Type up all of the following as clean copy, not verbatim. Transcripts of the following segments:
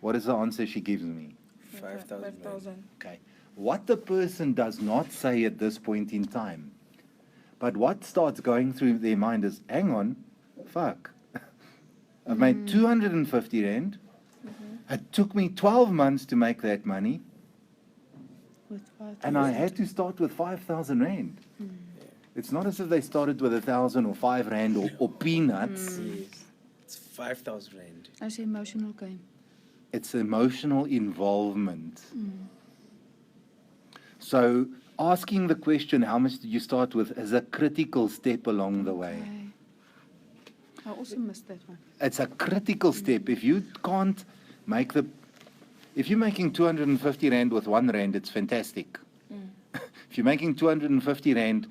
What is the answer she gives me? 5,000. Okay. What the person does not say at this point in time, but what starts going through their mind is, hang on, fuck. I've made 250 rand. It took me 12 months to make that money. And I had to start with 5,000 rand. It's not as if they started with 1,000 or 5 rand or peanuts. Yes. It's 5,000 rand. That's an emotional game. It's emotional involvement. So asking the question, how much did you start with, is a critical step along the way. I also missed that one. It's a critical step. If you can't make if you're making 250 rand with 1 rand, it's fantastic. If you're making 250 rand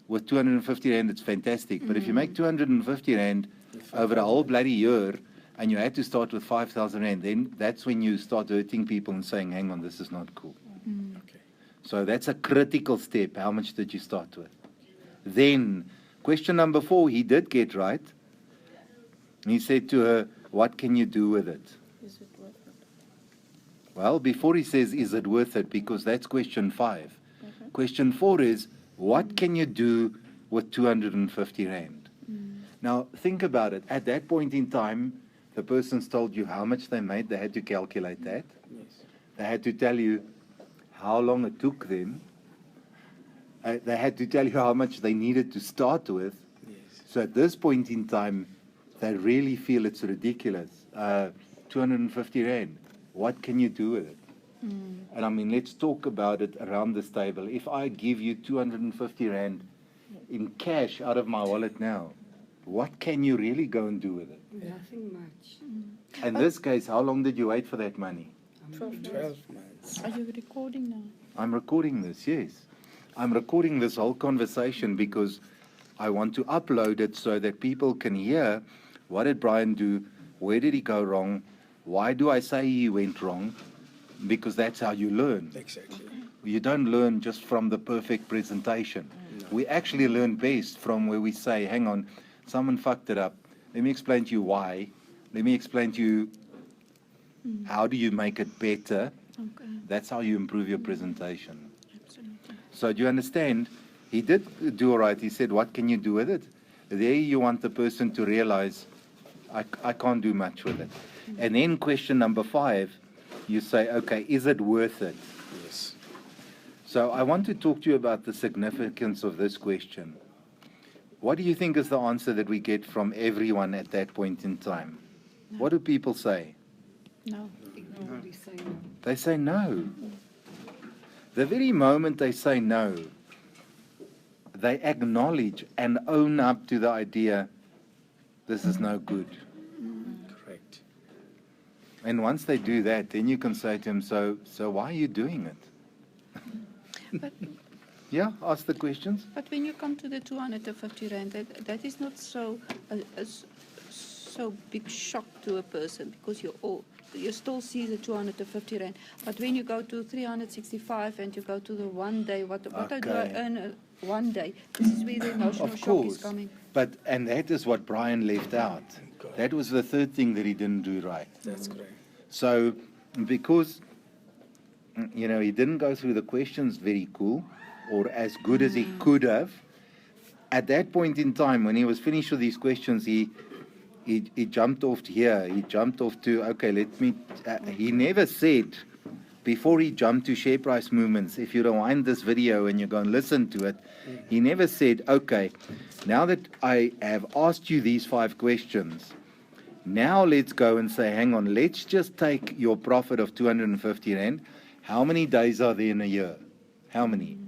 with 250 rand, it's fantastic. But if you make 250 rand over a whole bloody year and you had to start with 5,000 rand, then that's when you start hurting people and saying, hang on, this is not cool. Okay. So that's a critical step. How much did you start with? Then, question number 4, he did get right. He said to her, what can you do with it? Is it worth it? Well, before he says, is it worth it? Because that's question 5. Question 4 is, what can you do with 250 rand? Now, think about it. At that point in time, the person's told you how much they made. They had to calculate that. Yes. They had to tell you how long it took them. They had to tell you how much they needed to start with. Yes. So at this point in time, they really feel it's ridiculous. 250 rand. What can you do with it? And I mean, let's talk about it around this table. If I give you 250 rand in cash out of my wallet now, what can you really go and do with it? Nothing much. In this case, how long did you wait for that money? 12 months. Are you recording now? I'm recording this, yes. I'm recording this whole conversation because I want to upload it so that people can hear, what did Brian do? Where did he go wrong? Why do I say he went wrong? Because that's how you learn. Exactly. You don't learn just from the perfect presentation. No. We actually learn best from where we say, hang on, someone fucked it up. Let me explain to you why. Let me explain to you how do you make it better. Okay, That's how you improve your presentation. absolutely. So do you understand? He did do all right. He said, what can you do with it? There you want the person to realize, I can't do much with it. And then question number 5, you say, okay, is it worth it? Yes. So I want to talk to you about the significance of this question. What do you think is the answer that we get from everyone at that point in time? No. What do people say? No. Nobody say no. They say no. The very moment they say no, they acknowledge and own up to the idea, this is no good. Correct. And once they do that, then you can say to them, so why are you doing it? But, Yeah, ask the questions. but when you come to the 250 rand, that is not so so big shock to a person because you still see the 250 rand. But when you go to 365 and you go to the 1 day, what do I Okay. earn 1 day? This is where the emotional Of shock course. is coming. And that is what Brian left out. That was the third thing that he didn't do right. That's correct. So, because, he didn't go through the questions very cool or as good as he could have, at that point in time, when he was finished with these questions, he jumped off to here. He jumped off to, okay, he never said, before he jumped to share price movements, if you rewind this video and you go and listen to it, he never said, okay, now that I have asked you these 5 questions, now let's go and say, hang on, let's just take your profit of 250 rand. How many days are there in a year? How many?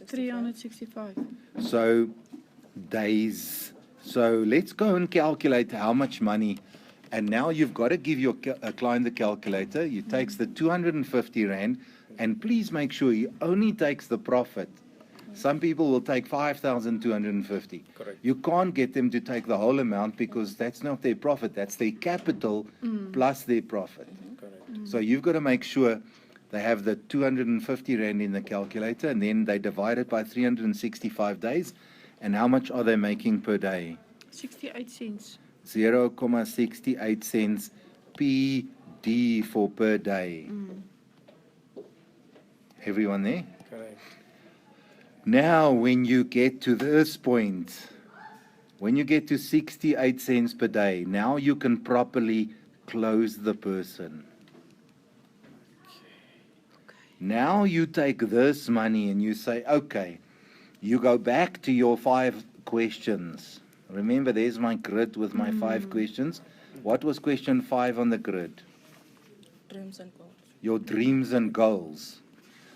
365. So, days. So, let's go and calculate how much money. And now you've got to give your client the calculator. He takes the 250 rand, and please make sure he only takes the profit. Some people will take 5,250. Correct. You can't get them to take the whole amount because that's not their profit. That's their capital plus their profit. Correct. So you've got to make sure they have the 250 rand in the calculator, and then they divide it by 365 days. And how much are they making per day? 68 cents. 0.68 cents per D for per day. Everyone there? Correct. Now, when you get to this point, when you get to 68 cents per day, now you can properly close the person. Now you take this money and you say, okay, you go back to your 5 questions. Remember, there's my grid with my 5 questions. What was question 5 on the grid? Dreams and goals. Your dreams and goals.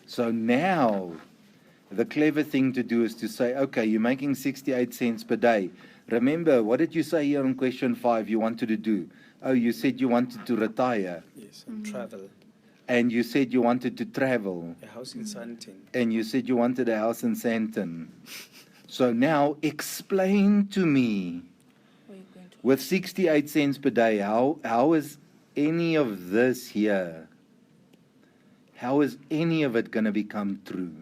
So now, the clever thing to do is to say, okay, you're making 68 cents per day. Remember, what did you say here on question 5 you wanted to do? Oh, you said you wanted to retire. Yes, and travel. And you said you wanted to travel. A house in Sandton. And you said you wanted a house in Sandton. So now, explain to me, Where are you going to? with 68 cents per day, how is any of this here, how is any of it going to become true?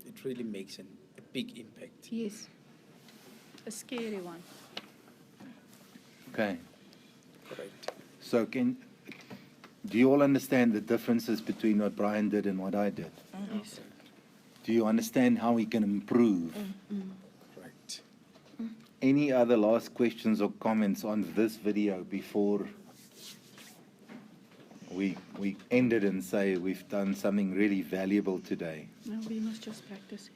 It really makes a big impact. Yes. A scary one. Okay. Correct. So do you all understand the differences between what Brian did and what I did? Yes. Do you understand how we can improve? Correct. Any other last questions or comments on this video before we end it and say we've done something really valuable today? No, we must just practice it.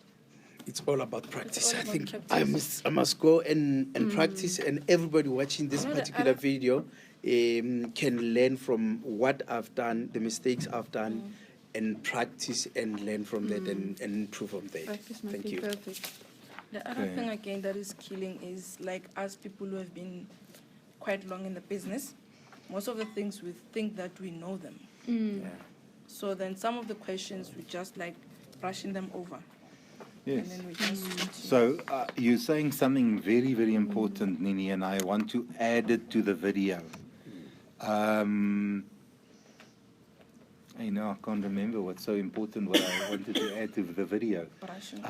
It's all about practice. all I about think practice. I must go and practice, and everybody watching this You know, the particular other- video can learn from what I've done, the mistakes I've done, and practice and learn from that and improve from that. Practice must Thank be you. perfect. The other Okay. thing again that is killing is like us people who have been quite long in the business. Most of the things we think that we know them. Yeah. So then some of the questions we just like brushing them over. Yes. And then we just continue. So you're saying something very, very important, Nini, and I want to add it to the video. I know I can't remember what's so important, what I wanted to add to the video. brushing.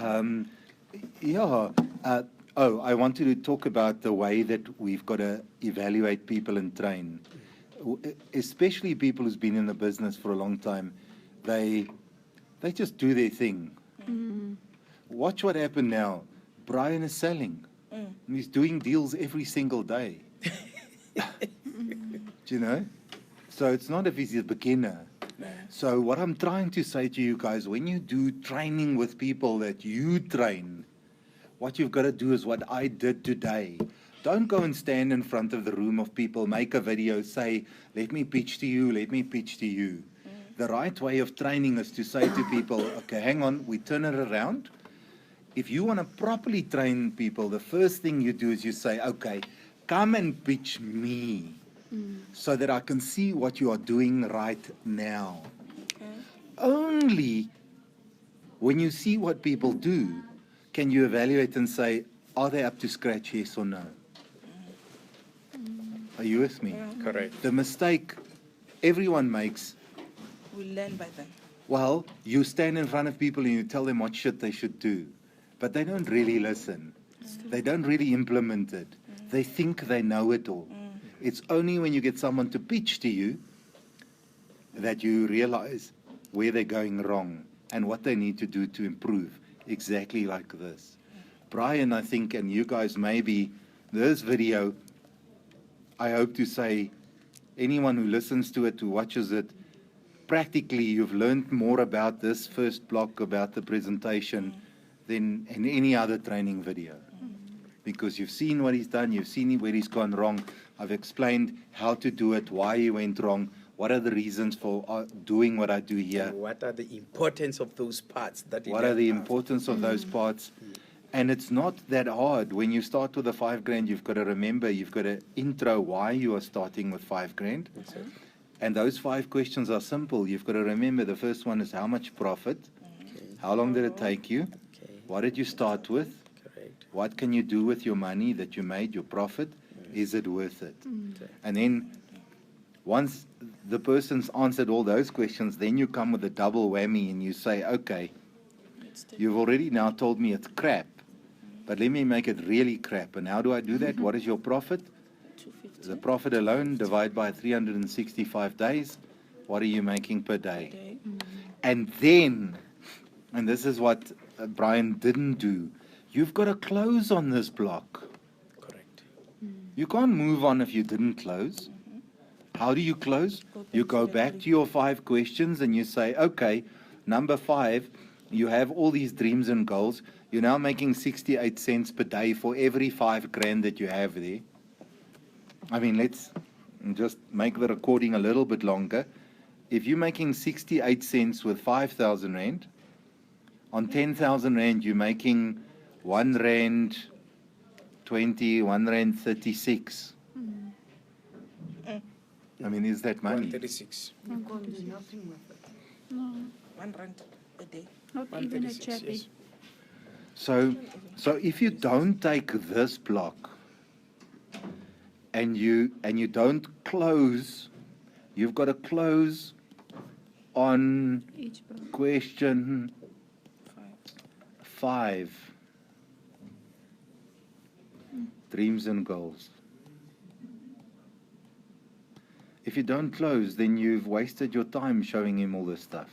I wanted to talk about the way that we've got to evaluate people and train. Especially people who's been in the business for a long time, they just do their thing. Watch what happened now. Brian is selling. And he's doing deals every single day. Do you know? So it's not if he's a beginner. So what I'm trying to say to you guys, when you do training with people that you train, what you've got to do is what I did today. Don't go and stand in front of the room of people, make a video, say, let me pitch to you, let me pitch to you. The right way of training is to say to people, okay, hang on, we turn it around. If you want to properly train people, the first thing you do is you say, okay, come and pitch me so that I can see what you are doing right now. Okay. Only when you see what people do can you evaluate and say, are they up to scratch, yes or no? Are you with me? Yeah. Correct. The mistake everyone makes, We learn by them. well, you stand in front of people and you tell them what shit they should do, but they don't really listen. They don't really implement it. They think they know it all. It's only when you get someone to pitch to you that you realize where they're going wrong and what they need to do to improve, exactly like this. Brian, I think, and you guys maybe, this video, I hope to say, anyone who listens to it, who watches it, practically you've learned more about this first block, about the presentation, than in any other training video. Because you've seen what he's done, you've seen where he's gone wrong. I've explained how to do it, why he went wrong, what are the reasons for doing what I do here, What are the importance of those parts that you what are the learn? importance of those parts. And it's not that hard. When you start with a $5,000, you've got to remember, you've got to intro why you are starting with $5,000. And those 5 questions are simple. You've got to remember the first one is how much profit, how long did it take you, Okay. what did you start with, Correct. what can you do with your money that you made, your profit, is it worth it? And then once the person's answered all those questions, then you come with a double whammy and you say, okay, you've already now told me it's crap, but let me make it really crap. And how do I do that? What is your profit? 250 The profit alone, divide by 365 days. What are you making per a day? day. And then, and this is what Brian didn't do, you've got to close on this block. Correct. You can't move on if you didn't close. How do you close? Go back You to go the back three. to your 5 questions and you say, okay, number 5, you have all these dreams and goals. You're now making 68 cents per day for every 5 grand that you have there. I mean, let's just make the recording a little bit longer. If you're making 68 cents with 5,000 rand, on 10,000 rand, you're making 1 rand 20, 1 rand 36. I mean, is that money? 136. You can't do nothing with it. No, R1 a day. not even a 136, chappy. yes. So if you don't take this block and you don't close, you've got to close on Each block. question 5. Dreams and goals. If you don't close, then you've wasted your time showing him all this stuff.